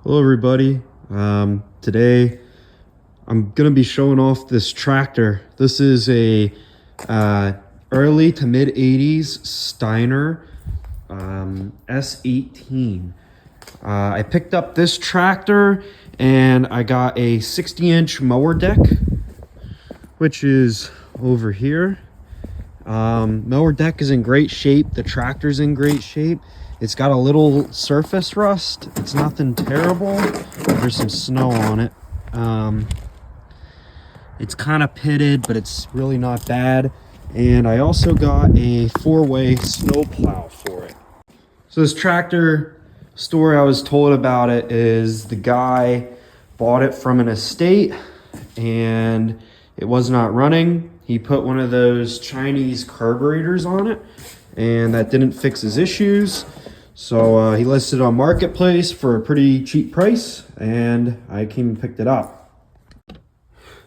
Hello everybody. Today I'm gonna be showing off this tractor. This is a early to mid 80s Steiner S18. I picked up this tractor and I got a 60-inch mower deck, which is over here. Mower deck is in great shape. The tractor's in great shape. It's got a little surface rust. It's nothing terrible. There's some snow on it. It's kind of pitted, but it's really not bad. And I also got a 4-way snow plow for it. So this tractor, story I was told about it is the guy bought it from an estate and it was not running. He put one of those Chinese carburetors on it and that didn't fix his issues. So he listed it on Marketplace for a pretty cheap price and I came and picked it up.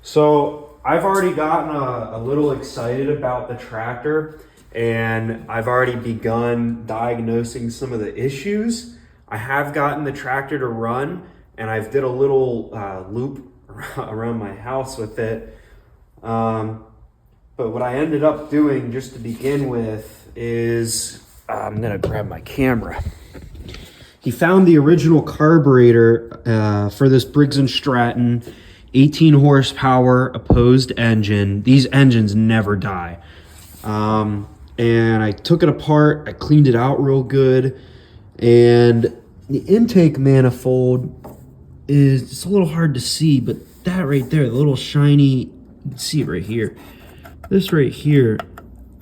So I've already gotten a little excited about the tractor and I've already begun diagnosing some of the issues. I have gotten the tractor to run and I've did a little loop around my house with it. But what I ended up doing just to begin with is I'm gonna grab my camera. He found the original carburetor for this Briggs & Stratton 18 horsepower opposed engine. These engines never die. And I took it apart, I cleaned it out real good, and the intake manifold is just a little hard to see, but that right there, the little shiny, you can see it right here. This right here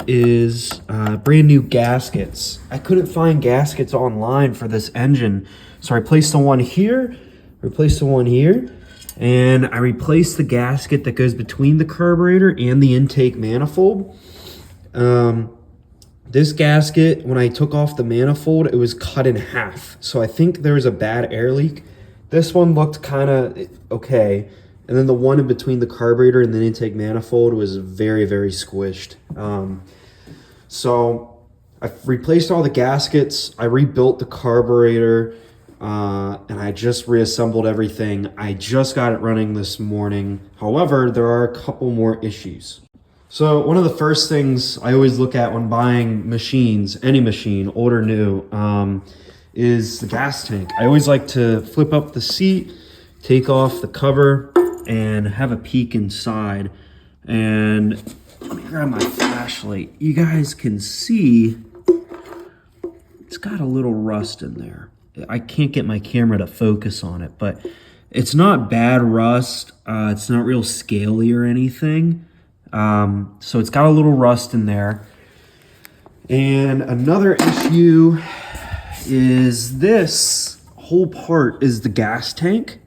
is brand new gaskets. I couldn't find gaskets online for this engine, so I replaced the one here, replaced the one here, and I replaced the gasket that goes between the carburetor and the intake manifold. This gasket, when I took off the manifold, it was cut in half, so I think there was a bad air leak. This one looked kind of okay. And then the one in between the carburetor and the intake manifold was very, very squished. So I replaced all the gaskets. I rebuilt the carburetor and I just reassembled everything. I just got it running this morning. However, there are a couple more issues. So one of the first things I always look at when buying machines, any machine, old or new, is the gas tank. I always like to flip up the seat, take off the cover, and have a peek inside. And let me grab my flashlight. You guys can see it's got a little rust in there. I can't get my camera to focus on it, but it's not bad rust. It's not real scaly or anything. So it's got a little rust in there. And another issue is this whole part is the gas tank.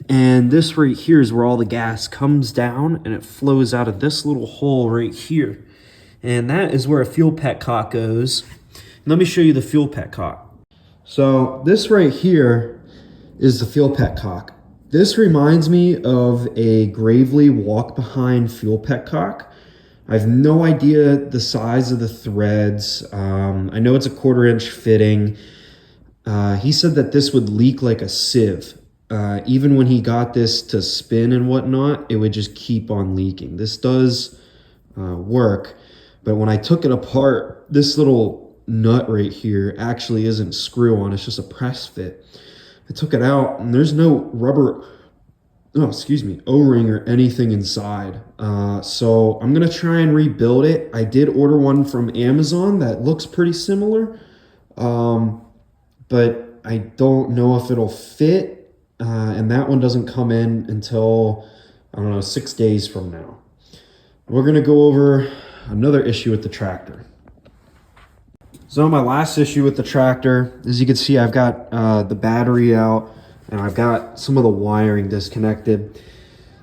And this right here is where all the gas comes down and it flows out of this little hole right here. And that is where a fuel petcock goes. Let me show you the fuel petcock. So this right here is the fuel petcock. This reminds me of a Gravely walk-behind fuel petcock. I have no idea the size of the threads. I know it's a 1/4 inch fitting. He said that this would leak like a sieve. Even when he got this to spin and whatnot, it would just keep on leaking. This does work, but when I took it apart, this little nut right here actually isn't screw on, it's just a press fit. I took it out and there's no rubber, O-ring or anything inside. So I'm gonna try and rebuild it. I did order one from Amazon that looks pretty similar, but I don't know if it'll fit. And that one doesn't come in until, I don't know, 6 days from now. We're going to go over another issue with the tractor. So my last issue with the tractor, as you can see, I've got the battery out and I've got some of the wiring disconnected.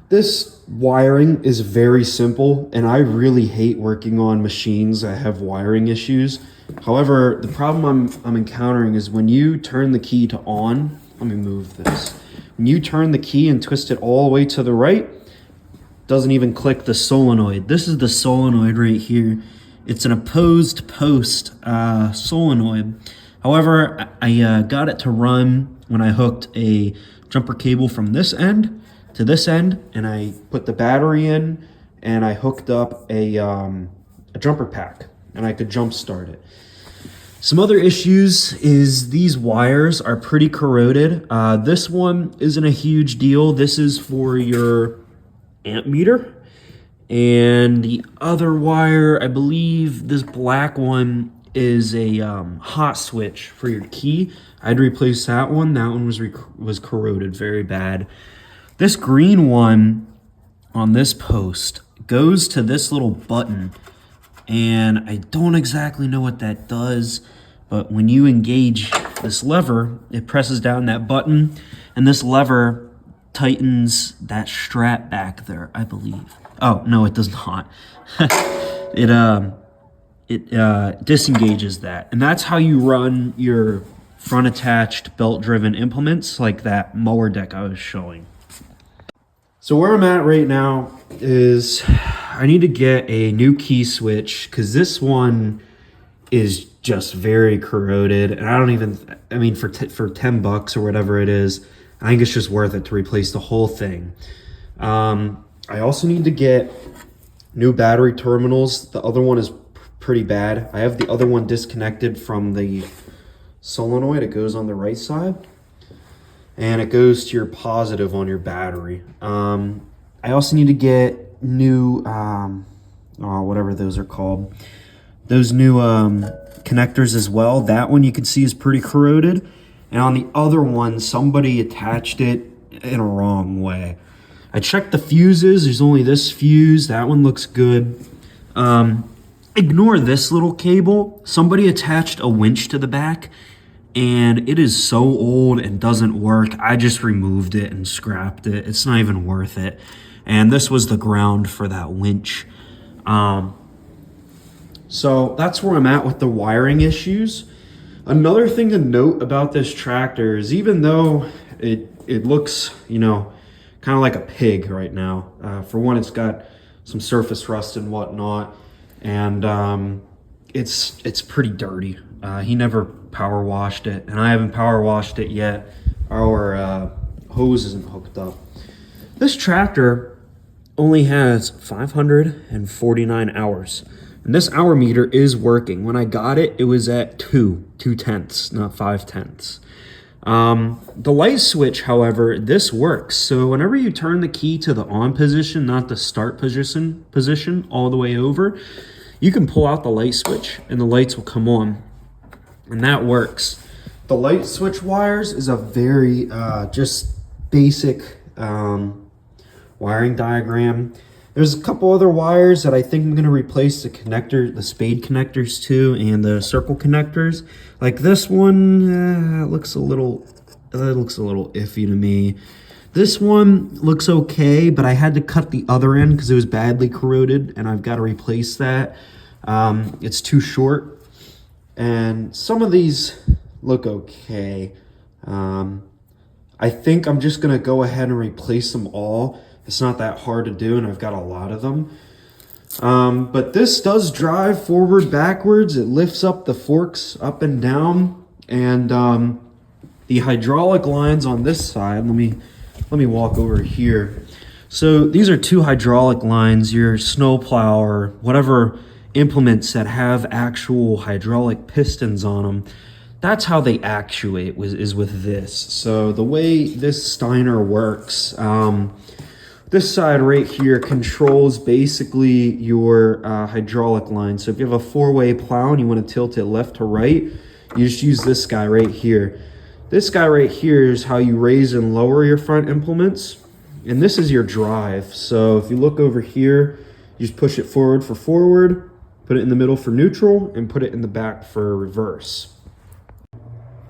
This wiring is very simple and I really hate working on machines that have wiring issues. However, the problem I'm encountering is when you turn the key to on, let me move this. When you turn the key and twist it all the way to the right, doesn't even click the solenoid. This is the solenoid right here. It's an opposed post solenoid. However, I got it to run when I hooked a jumper cable from this end to this end, and I put the battery in, and I hooked up a jumper pack, and I could jump start it. Some other issues is these wires are pretty corroded. This one isn't a huge deal. This is for your amp meter. And the other wire, I believe this black one is a hot switch for your key. I'd replace that one. That one was corroded very bad. This green one on this post goes to this little button, and I don't exactly know what that does, but when you engage this lever, it presses down that button, and this lever tightens that strap back there, I believe. Oh, no, it does not. It disengages that, and that's how you run your front attached belt driven implements like that mower deck I was showing. So where I'm at right now is I need to get a new key switch because this one is just very corroded, and I mean for 10 bucks or whatever it is, I think it's just worth it to replace the whole thing. I also need to get new battery terminals. The other one is pretty bad. I have the other one disconnected from the solenoid. It goes on the right side, and it goes to your positive on your battery. I also need to get new, whatever those are called, those new connectors as well. That one you can see is pretty corroded, and on the other one, somebody attached it in a wrong way. I checked the fuses. There's only this fuse. That one looks good. Ignore this little cable. Somebody attached a winch to the back, and it is so old and doesn't work. I just removed it and scrapped it. It's not even worth it. And this was the ground for that winch. So that's where I'm at with the wiring issues. Another thing to note about this tractor is even though it looks, kind of like a pig right now. For one, it's got some surface rust and whatnot, and it's pretty dirty. He never power washed it, and I haven't power washed it yet. Our hose isn't hooked up. This tractor only has 549 hours, and this hour meter is working. When I got it, it was at 2/10, not 5/10. The light switch, however, this works. So whenever you turn the key to the on position, not the start position all the way over, you can pull out the light switch and the lights will come on, and that works. The light switch wires is a very just basic wiring diagram. There's a couple other wires that I think I'm going to replace the spade connectors to, and the circle connectors. Like this one, looks a little iffy to me. This one looks okay, but I had to cut the other end because it was badly corroded, and I've got to replace that. It's too short, and some of these look okay. I think I'm just going to go ahead and replace them all. It's not that hard to do, and I've got a lot of them. But this does drive forward, backwards. It lifts up the forks up and down, and the hydraulic lines on this side, let me walk over here. So these are two hydraulic lines. Your snow plow or whatever implements that have actual hydraulic pistons on them, that's how they actuate, is with this. So the way this Steiner works, this side right here controls basically your hydraulic line. So if you have a four-way plow and you want to tilt it left to right, you just use this guy right here. This guy right here is how you raise and lower your front implements. And this is your drive. So if you look over here, you just push it forward for forward, put it in the middle for neutral, and put it in the back for reverse.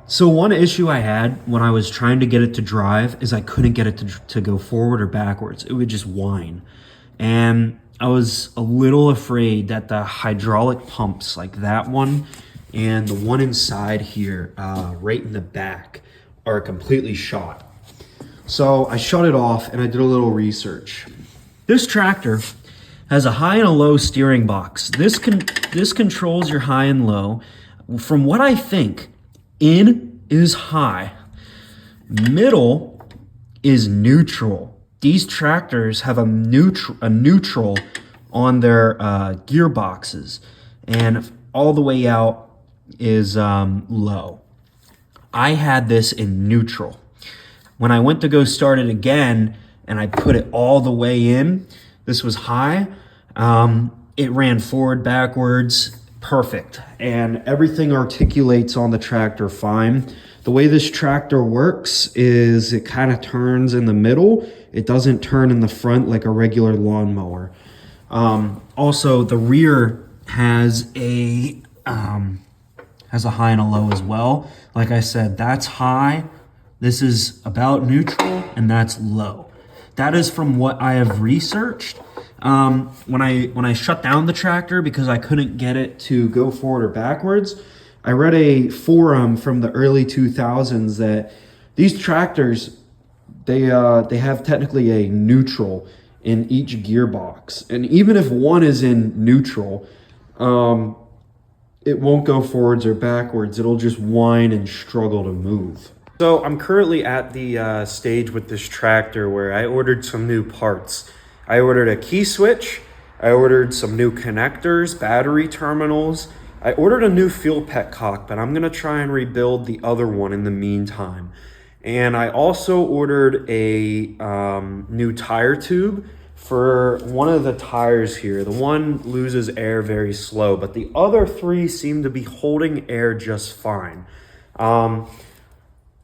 So one issue I had when I was trying to get it to drive is I couldn't get it to go forward or backwards. It would just whine. And I was a little afraid that the hydraulic pumps like that one and the one inside here, right in the back, are completely shot. So I shut it off and I did a little research. This tractor has a high and a low steering box. This controls your high and low. From what I think, In is high, middle is neutral. These tractors have a neutral on their gearboxes, and all the way out is low. I had this in neutral. When I went to go start it again and I put it all the way in, this was high. It ran forward, backwards, perfect. And everything articulates on the tractor fine. The way this tractor works is it kind of turns in the middle. It doesn't turn in the front like a regular lawnmower. Also, the rear has a high and a low as well. Like I said, that's high. This is about neutral, and that's low. That is from what I have researched. When I shut down the tractor because I couldn't get it to go forward or backwards, I read a forum from the early 2000s that these tractors, they have technically a neutral in each gearbox. And even if one is in neutral, it won't go forwards or backwards. It'll just whine and struggle to move. So I'm currently at the stage with this tractor where I ordered some new parts. I ordered a key switch. I ordered some new connectors, battery terminals. I ordered a new fuel petcock, but I'm gonna try and rebuild the other one in the meantime. And I also ordered a new tire tube for one of the tires here. The one loses air very slow, but the other three seem to be holding air just fine.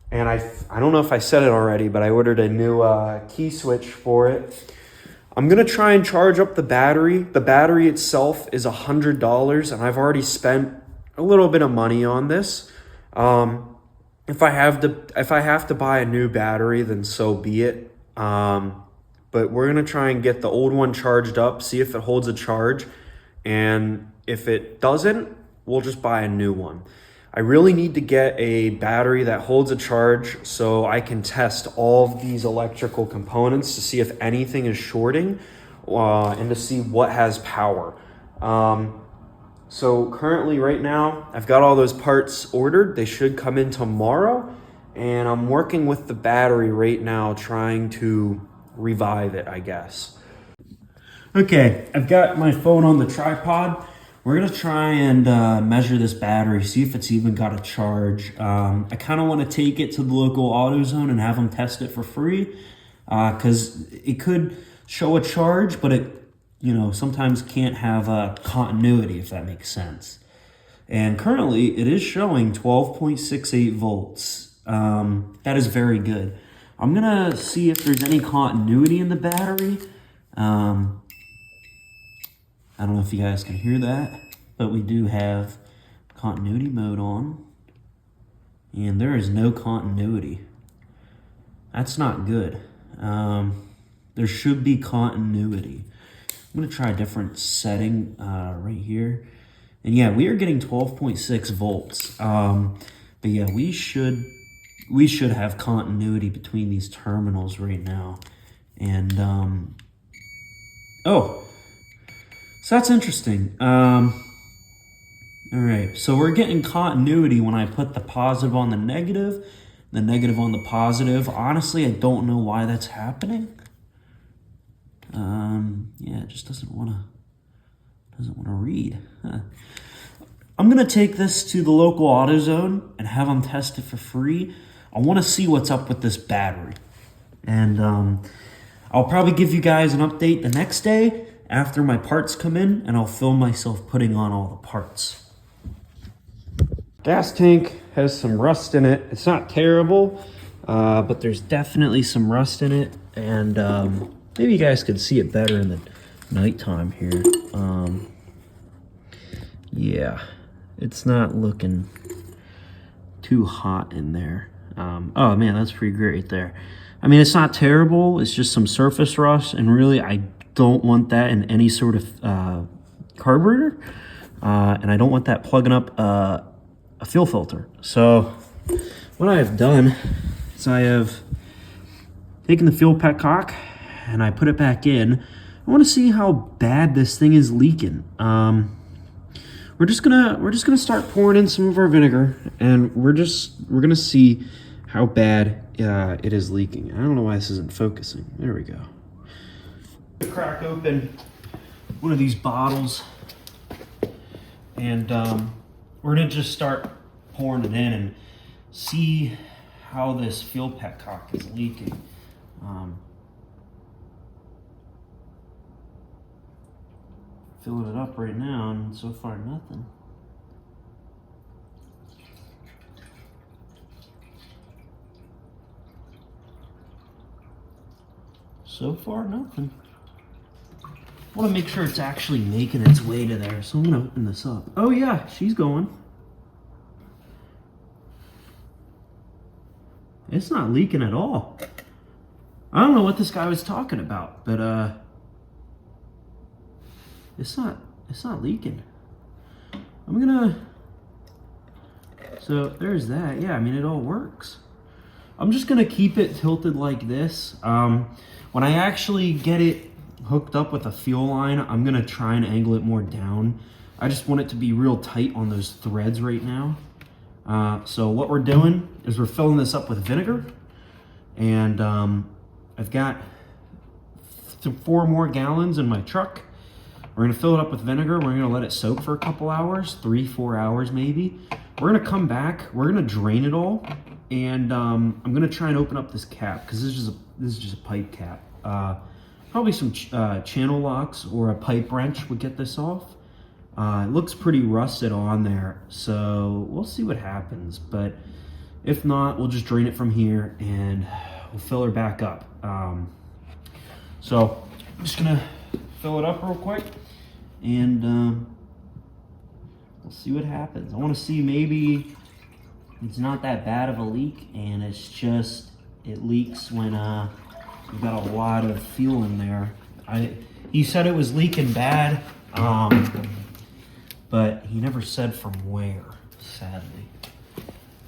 And I don't know if I said it already, but I ordered a new key switch for it. I'm gonna try and charge up the battery. The battery itself is $100, and I've already spent a little bit of money on this. If I have to buy a new battery, then so be it. But we're gonna try and get the old one charged up, see if it holds a charge, and if it doesn't, we'll just buy a new one. I really need to get a battery that holds a charge so I can test all of these electrical components to see if anything is shorting and to see what has power. So currently right now, I've got all those parts ordered. They should come in tomorrow, and I'm working with the battery right now trying to revive it, I guess. Okay, I've got my phone on the tripod. We're gonna try and measure this battery, see if it's even got a charge. I kind of want to take it to the local AutoZone and have them test it for free, because it could show a charge, but it, sometimes can't have a continuity, if that makes sense. And currently, it is showing 12.68 volts. That is very good. I'm gonna see if there's any continuity in the battery. I don't know if you guys can hear that, but we do have continuity mode on, and there is no continuity. That's not good. There should be continuity. I'm gonna try a different setting right here. And yeah, we are getting 12.6 volts. But yeah, we should have continuity between these terminals right now. And oh, so that's interesting. All right, so we're getting continuity when I put the positive on the negative on the positive. Honestly, I don't know why that's happening. Yeah, it just doesn't want to read. Huh. I'm gonna take this to the local AutoZone and have them test it for free. I want to see what's up with this battery, and I'll probably give you guys an update the next day after my parts come in, and I'll film myself putting on all the parts. Gas tank has some rust in it. It's not terrible, but there's definitely some rust in it, and maybe you guys could see it better in the nighttime here. Yeah, it's not looking too hot in there. Oh man, that's pretty great right there. I mean, it's not terrible. It's just some surface rust, and really, I don't want that in any sort of carburetor, and I don't want that plugging up a fuel filter. So what I have done is I have taken the fuel petcock and I put it back in. I want to see how bad this thing is leaking. we're just gonna start pouring in some of our vinegar, and we're gonna see how bad it is leaking. I don't know why this isn't focusing. There we go. Crack open one of these bottles, and we're gonna just start pouring it in and see how this fuel petcock is leaking. Filling it up right now, and so far nothing. So far nothing. I want to make sure it's actually making its way to there, so I'm gonna open this up. Oh yeah, she's going. It's not leaking at all. I don't know what this guy was talking about, but it's not leaking. I'm gonna, so there's that. Yeah, I mean, it all works. I'm just gonna keep it tilted like this. When I actually get it hooked up with a fuel line, I'm gonna try and angle it more down. I just want it to be real tight on those threads right now. So what we're doing is we're filling this up with vinegar, and I've got 4 more gallons in my truck. We're gonna fill it up with vinegar. We're gonna let it soak for a couple hours, 3-4 hours maybe. We're gonna come back, we're gonna drain it all, and I'm gonna try and open up this cap, because this is just a pipe cap. Probably some channel locks or a pipe wrench would get this off. It looks pretty rusted on there, so we'll see what happens. But if not, we'll just drain it from here and we'll fill her back up. So I'm just gonna fill it up real quick, and we'll see what happens. I want to see, maybe it's not that bad of a leak, and it's just, it leaks when you've got a lot of fuel in there. He said it was leaking bad, but he never said from where, sadly.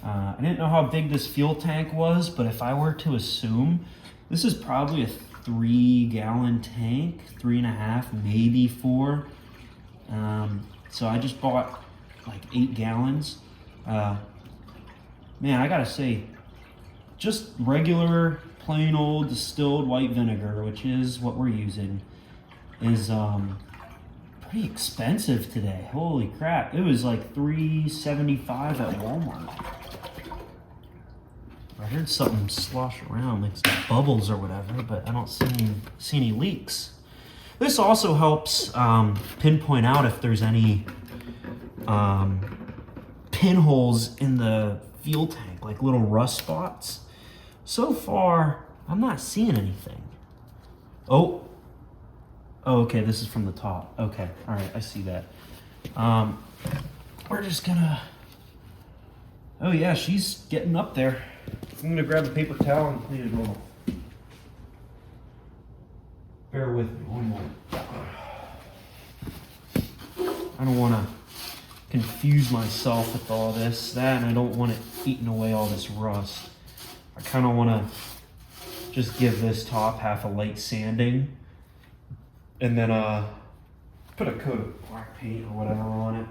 I didn't know how big this fuel tank was, but if I were to assume, this is probably a 3-gallon tank, 3.5, maybe 4. So I just bought like 8 gallons. Man, I gotta say, just regular, plain old distilled white vinegar, which is what we're using, is pretty expensive today. Holy crap. It was like $3.75 at Walmart. I heard something slosh around, like some bubbles or whatever, but I don't see any leaks. This also helps pinpoint out if there's any pinholes in the fuel tank, like little rust spots. So far, I'm not seeing anything. Oh, okay, this is from the top. Okay, all right, I see that. We're just gonna, oh yeah, she's getting up there. I'm gonna grab the paper towel and clean it all. Bear with me one more. I don't wanna confuse myself with all this, that, and I don't want it eating away all this rust. I kinda wanna just give this top half a light sanding, and then put a coat of black paint or whatever on it.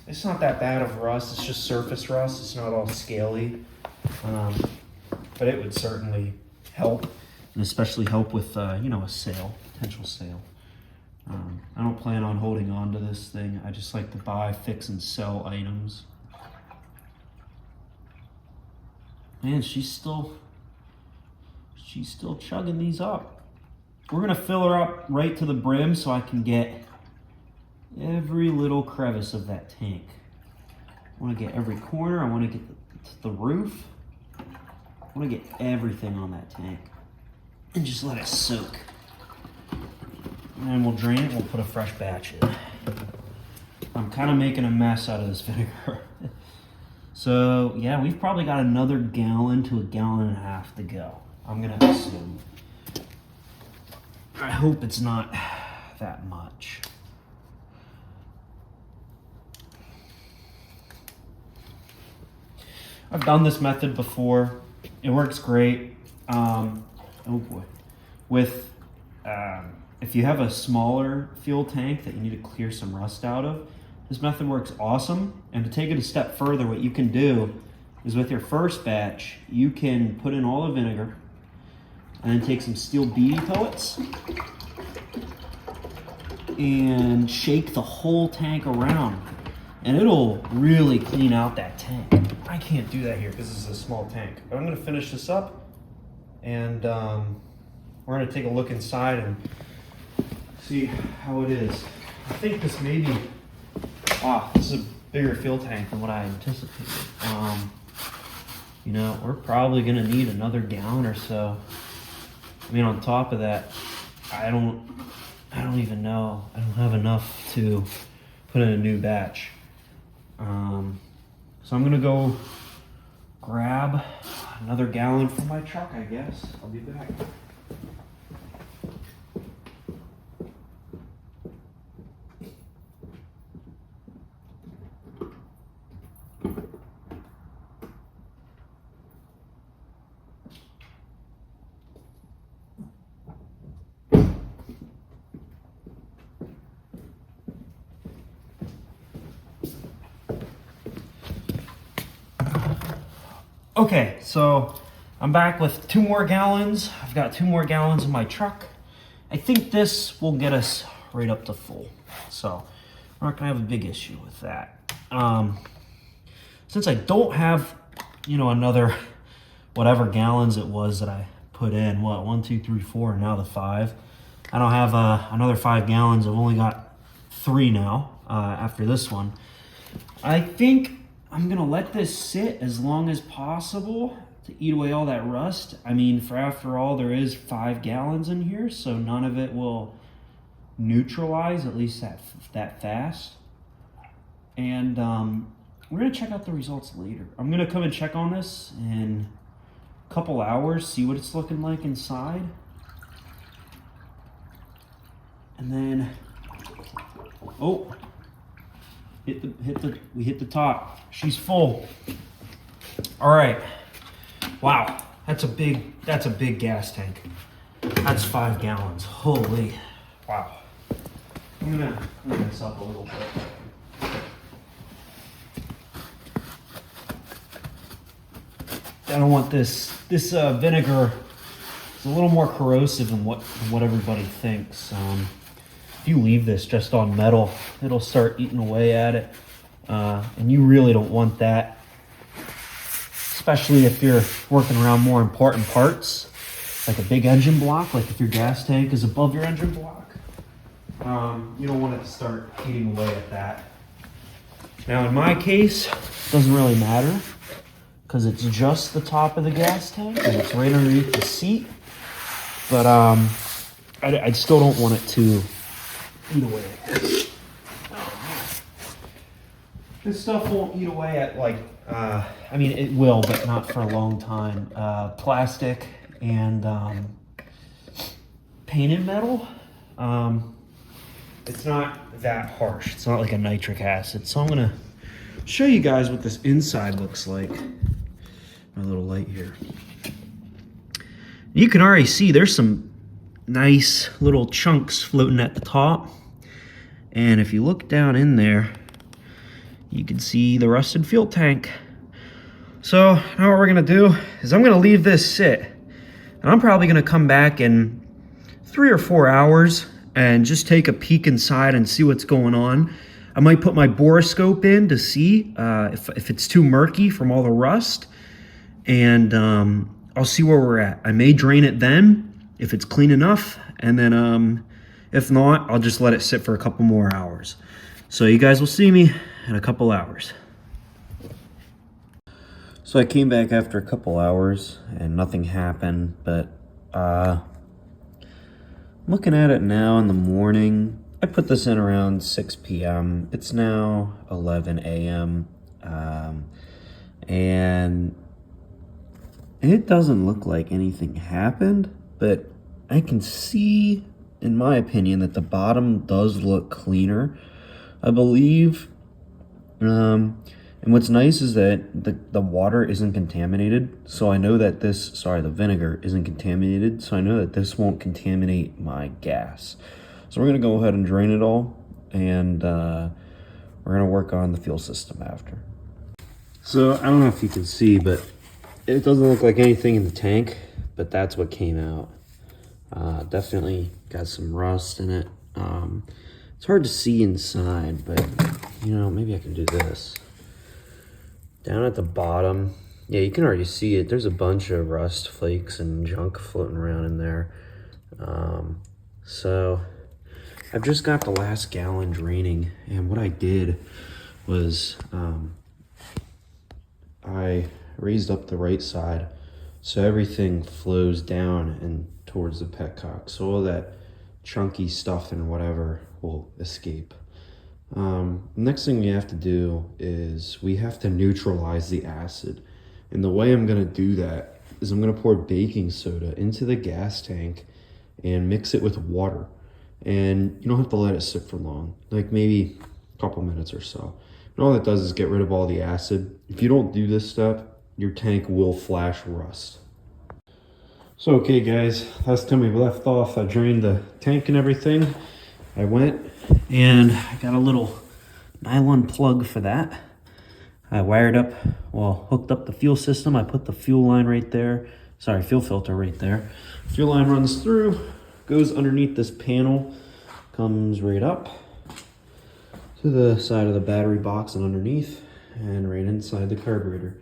It's not that bad of rust, it's just surface rust, it's not all scaly. But it would certainly help, and especially help with, you know, a sale, potential sale. I don't plan on holding on to this thing. I just like to buy, fix, and sell items. Man, she's still chugging these up. We're gonna fill her up right to the brim so I can get every little crevice of that tank. I wanna get every corner, I wanna get the roof. I wanna get everything on that tank and just let it soak. And then we'll drain it, we'll put a fresh batch in. I'm kind of making a mess out of this vinegar. So yeah, we've probably got another gallon to 1.5 gallons to go. I'm gonna assume. I hope it's not that much. I've done this method before. It works great. Oh boy. With if you have a smaller fuel tank that you need to clear some rust out of, This method works awesome. And to take it a step further, what you can do is with your first batch, you can put in all the vinegar and then take some steel BB pellets and shake the whole tank around. And it'll really clean out that tank. I can't do that here because this is a small tank. But I'm gonna finish this up and we're gonna take a look inside and see how it is. I think this may be, this is a bigger fuel tank than what I anticipated. You know, we're probably gonna need another gallon or so. I mean, on top of that, I don't even know. I don't have enough to put in a new batch. So I'm gonna go grab another gallon from my truck, I guess. I'll be back. Okay, so I'm back with 2 more gallons. I've got 2 more gallons in my truck. I think this will get us right up to full. So we're not gonna have a big issue with that. Since I don't have, you know, another whatever gallons it was that I put in, what, 1, 2, 3, 4, and now the 5. I don't have another 5 gallons. I've only got 3 now after this one. I think I'm gonna let this sit as long as possible to eat away all that rust. I mean, for after all, there is 5 gallons in here, so none of it will neutralize, at least that fast. And we're gonna check out the results later. I'm gonna come and check on this in a couple hours, see what it's looking like inside. And then, oh, we hit the top. She's full. All right. Wow, that's a big gas tank. That's 5 gallons. Holy, wow. I'm gonna clean this up a little bit. I don't want this vinegar. It's a little more corrosive than what everybody thinks. If you leave this just on metal, it'll start eating away at it. And you really don't want that, especially if you're working around more important parts, like a big engine block, like if your gas tank is above your engine block. You don't want it to start eating away at that. Now in my case, it doesn't really matter because it's just the top of the gas tank and it's right underneath the seat. But I still don't want it to eat away at this. This stuff won't eat away at, like, I mean, it will, but not for a long time. Plastic and painted metal, it's not that harsh. It's not like a nitric acid. So I'm gonna show you guys what this inside looks like. My little light here. You can already see there's some nice little chunks floating at the top. And if you look down in there, you can see the rusted fuel tank. So now what we're gonna do is I'm gonna leave this sit. And I'm probably gonna come back in 3 or 4 hours and just take a peek inside and see what's going on. I might put my borescope in to see if it's too murky from all the rust. And I'll see where we're at. I may drain it then if it's clean enough. And then if not, I'll just let it sit for a couple more hours. So you guys will see me in a couple hours. So I came back after a couple hours and nothing happened, but looking at it now in the morning, I put this in around 6 p.m. It's now 11 a.m. And it doesn't look like anything happened, but I can see, in my opinion, that the bottom does look cleaner, I believe. And what's nice is that the water isn't contaminated, so I know that the vinegar isn't contaminated, so I know that this won't contaminate my gas. So we're gonna go ahead and drain it all, and we're we're gonna work on the fuel system after. So I don't know if you can see, but it doesn't look like anything in the tank, but that's what came out. Definitely got some rust in it. It's hard to see inside, but you know, maybe I can do this. Down at the bottom, yeah, you can already see it. There's a bunch of rust flakes and junk floating around in there. So I've just got the last gallon draining, and what I did was I raised up the right side so everything flows down and towards the petcock, so all that chunky stuff and whatever will escape. Next thing we have to do is we have to neutralize the acid, and the way I'm going to do that is I'm going to pour baking soda into the gas tank and mix it with water, and you don't have to let it sit for long, like maybe a couple minutes or so. And all that does is get rid of all the acid. If you don't do this step, your tank will flash rust. So okay guys, last time we left off, I drained the tank and everything. I went and I got a little nylon plug for that. I wired up, well, hooked up the fuel system. I put the fuel line right there. Sorry, fuel filter right there. Fuel line runs through, goes underneath this panel, comes right up to the side of the battery box and underneath, and right inside the carburetor.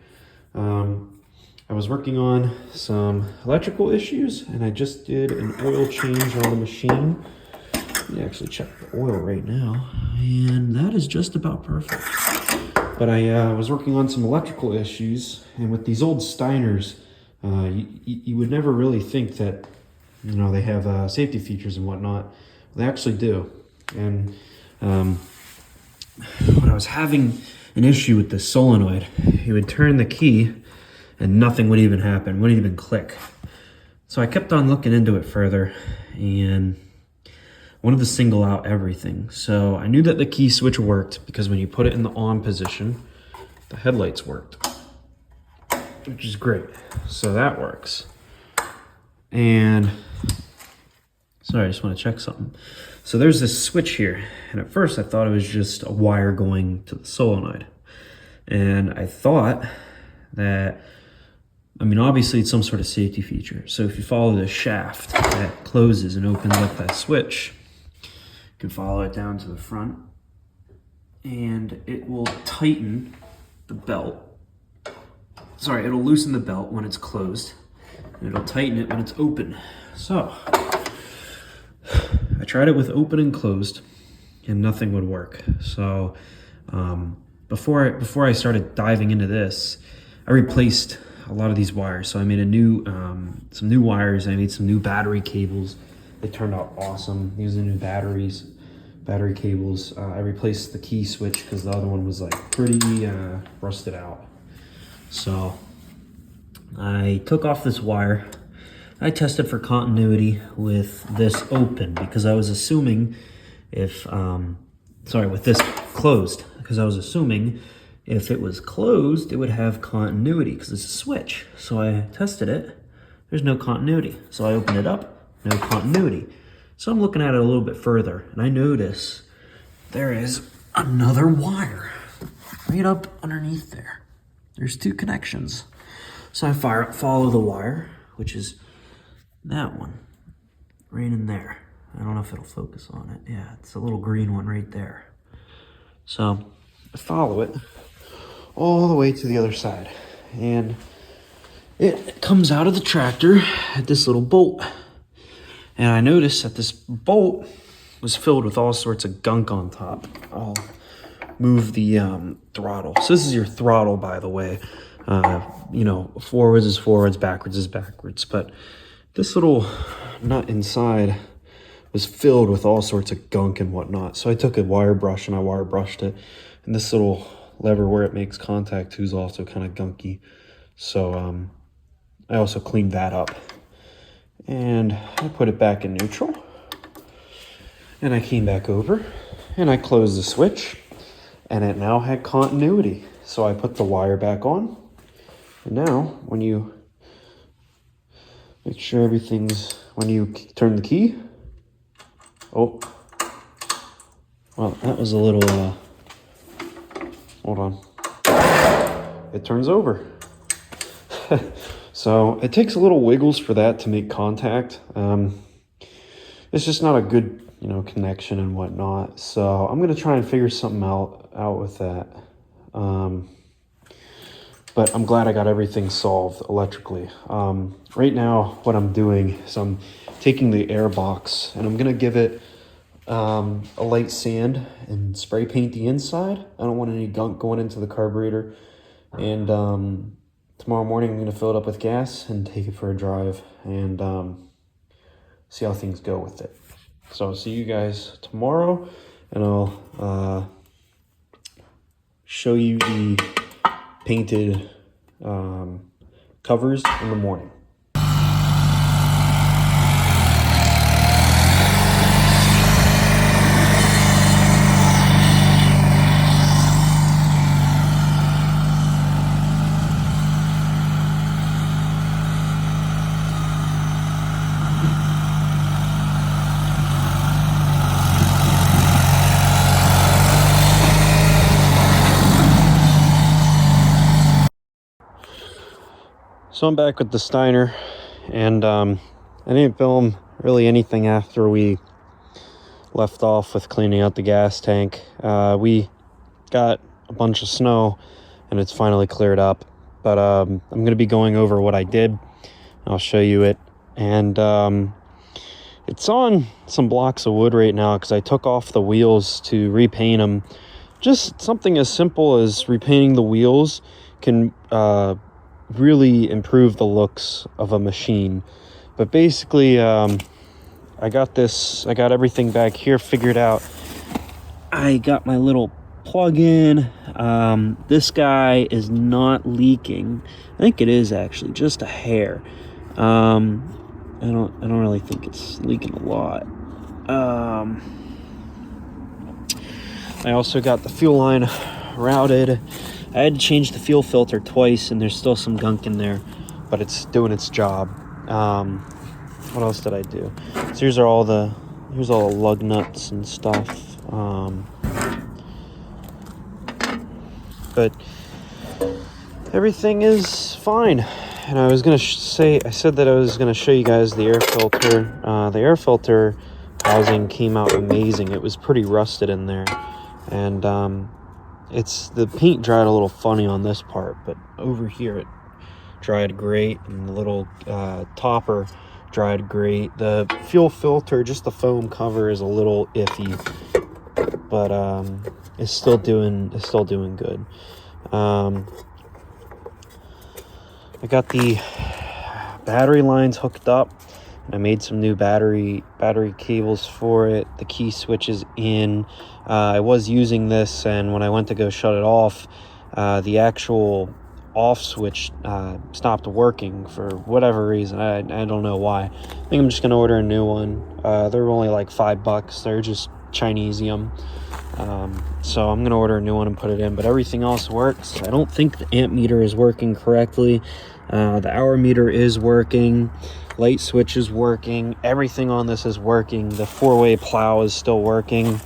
I was working on some electrical issues, and I just did an oil change on the machine. Let me actually check the oil right now, and that is just about perfect. But I was working on some electrical issues, and with these old Steiners, you would never really think that, you know, they have safety features and whatnot. They actually do. And when I was having an issue with the solenoid, you would turn the key and nothing would even happen, wouldn't even click. So I kept on looking into it further and wanted to single out everything. So I knew that the key switch worked because when you put it in the on position, the headlights worked, which is great. So that works. And sorry, I just want to check something. So there's this switch here, and at first I thought it was just a wire going to the solenoid. And I thought that, I mean, obviously it's some sort of safety feature. So if you follow the shaft that closes and opens up that switch, you can follow it down to the front, and it will tighten the belt. Sorry, it'll loosen the belt when it's closed, and it'll tighten it when it's open. So I tried it with open and closed, and nothing would work. So before I started diving into this, I replaced a lot of these wires. So I made a new some new wires. I made some new battery cables. They turned out awesome. These are new battery cables. I replaced the key switch because the other one was like pretty rusted out. So I took off this wire. I tested for continuity with this open because I was assuming if, with this closed, because I was assuming if it was closed, it would have continuity because it's a switch. So I tested it, there's no continuity. So I opened it up, no continuity. So I'm looking at it a little bit further, and I notice there is another wire right up underneath there. There's two connections. So I follow the wire, which is that one, right in there. I don't know if it'll focus on it. Yeah, it's a little green one right there. So I follow it all the way to the other side, and it comes out of the tractor at this little bolt. And I noticed that this bolt was filled with all sorts of gunk on top. I'll move the throttle. So this is your throttle, by the way. You know, forwards is forwards, backwards is backwards. But this little nut inside was filled with all sorts of gunk and whatnot. So I took a wire brush and I wire brushed it. And this little lever where it makes contact too is also kind of gunky. So I also cleaned that up. And I put it back in neutral. And I came back over and I closed the switch. And it now had continuity. So I put the wire back on. And now when you make sure everything's, when you turn the key, oh, well, that was a little hold on, it turns over. So it takes a little wiggles for that to make contact. It's just not a good, connection and whatnot. So I'm gonna try and figure something out with that. But I'm glad I got everything solved electrically. Right now, what I'm doing is I'm taking the air box and I'm gonna give it a light sand and spray paint the inside. I don't want any gunk going into the carburetor. And tomorrow morning, I'm gonna fill it up with gas and take it for a drive and see how things go with it. So I'll see you guys tomorrow, and I'll show you the painted covers in the morning. So I'm back with the Steiner, and I didn't film really anything after we left off with cleaning out the gas tank. We got a bunch of snow and it's finally cleared up, but I'm going to be going over what I did. I'll show you it, and it's on some blocks of wood right now because I took off the wheels to repaint them. Just something as simple as repainting the wheels can really improve the looks of a machine. But basically, I got everything back here figured out. I got my little plug-in. This guy is not leaking. I think it is actually just a hair. I don't really think it's leaking a lot. I also got the fuel line routed. I had to change the fuel filter twice, and there's still some gunk in there, but it's doing its job. What else did I do? So here's all the lug nuts and stuff. But everything is fine. And I was gonna I said that I was gonna show you guys the air filter. The air filter housing came out amazing. It was pretty rusted in there, and the paint dried a little funny on this part, but over here it dried great, and the little topper dried great. The fuel filter, just the foam cover, is a little iffy, but it's still doing good. I got the battery lines hooked up, and I made some new battery cables for it. The key switch is in. I was using this, and when I went to go shut it off, the actual off switch stopped working for whatever reason. I don't know why. I think I'm just gonna order a new one. They're only like $5. They're just Chinesium. So I'm gonna order a new one and put it in, but everything else works. I don't think the amp meter is working correctly. The hour meter is working. Light switch is working. Everything on this is working. The 4-way plow is still working.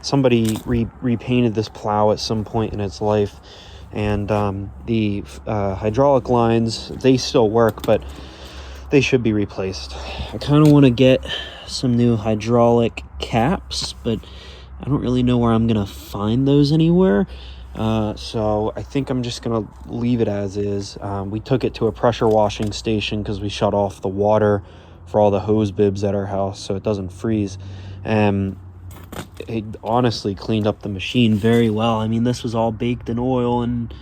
Somebody repainted this plow at some point in its life, and the hydraulic lines, they still work, but they should be replaced. I kind of want to get some new hydraulic caps, but I don't really know where I'm gonna find those anywhere. So I think I'm just gonna leave it as is. We took it to a pressure washing station because we shut off the water for all the hose bibs at our house so it doesn't freeze. It honestly cleaned up the machine very well. I mean, this was all baked in oil, and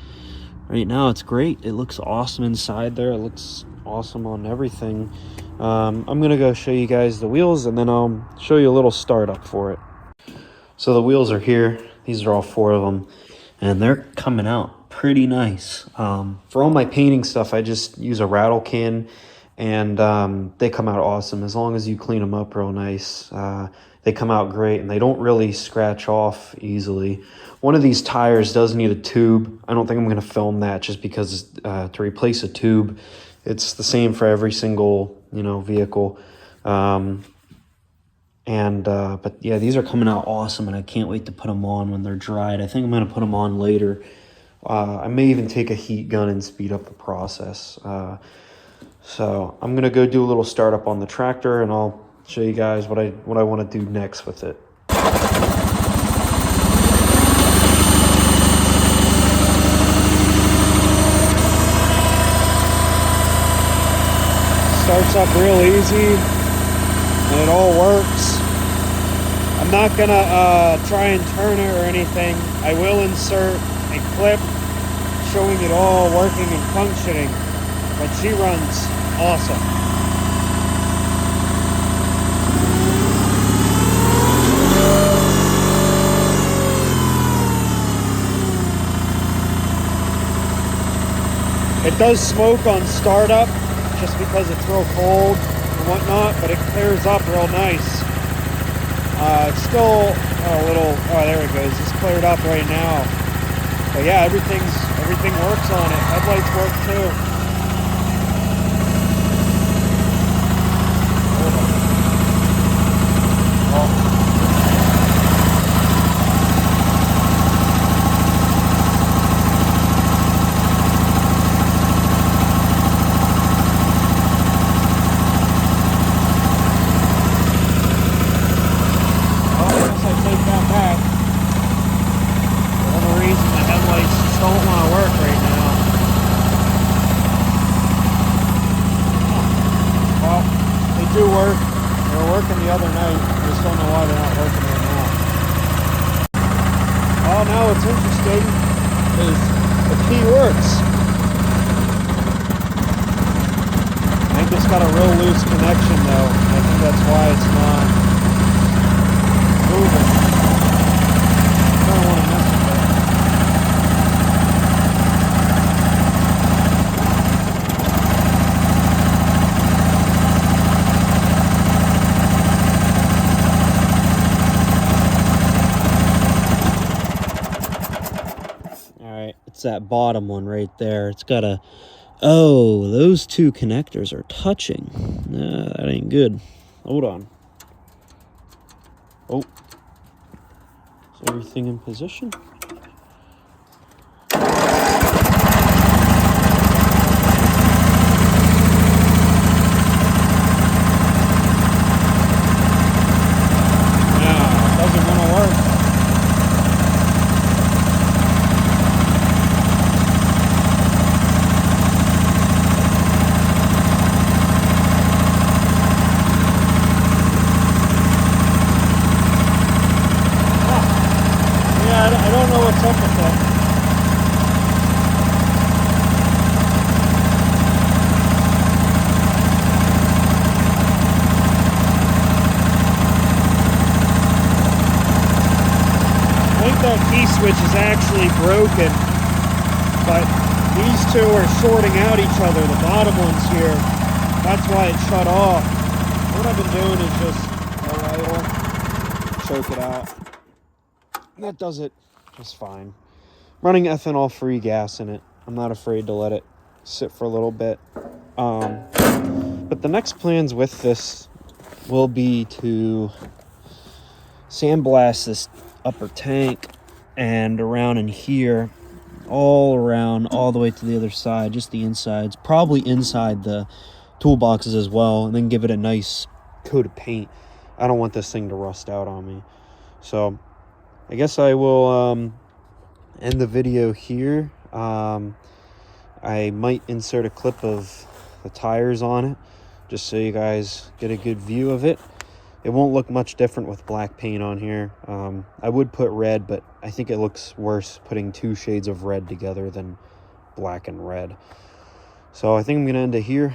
right now it's great. It looks awesome inside there. It looks awesome on everything. I'm gonna go show you guys the wheels, and then I'll show you a little startup for it. So the wheels are here. These are all 4 of them, and they're coming out pretty nice. For all my painting stuff, I just use a rattle can, and they come out awesome as long as you clean them up real nice. They come out great, and they don't really scratch off easily. One of these tires does need a tube. I don't think I'm going to film that just because to replace a tube, it's the same for every single vehicle. And but yeah, these are coming out awesome, and I can't wait to put them on when they're dried. I think I'm gonna put them on later. I may even take a heat gun and speed up the process. So I'm gonna go do a little startup on the tractor, and I'll show you guys what I want to do next with it. Starts up real easy, and it all works. I'm not gonna try and turn it or anything. I will insert a clip showing it all working and functioning, but she runs awesome. It does smoke on startup just because it's real cold and whatnot, but it clears up real nice. It's still a little, oh, there it goes. It's cleared up right now. But yeah, everything works on it. Headlights work too. Do work. They were working the other night. I just don't know why they're not working right now. Oh, now what's interesting is the key works. I think it's got a real loose connection though. I think that's why it's not moving. I don't want to mess with it. It's that bottom one right there. It's got a, oh, those two connectors are touching. Nah, that ain't good. Hold on. Oh, is everything in position? I don't know what's up with that. I think that key switch is actually broken, but these two are shorting out each other. The bottom one's here. That's why it shut off. What I've been doing is just choke it out. That does it just fine. Running ethanol-free gas in it. I'm not afraid to let it sit for a little bit. But the next plans with this will be to sandblast this upper tank and around in here, all around, all the way to the other side, just the insides, probably inside the toolboxes as well, and then give it a nice coat of paint. I don't want this thing to rust out on me. So I guess I will end the video here. I might insert a clip of the tires on it, just so you guys get a good view of it. It won't look much different with black paint on here. I would put red, but I think it looks worse putting two shades of red together than black and red. So I think I'm going to end it here.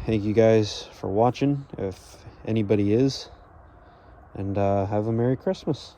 Thank you guys for watching, if anybody is. And have a Merry Christmas.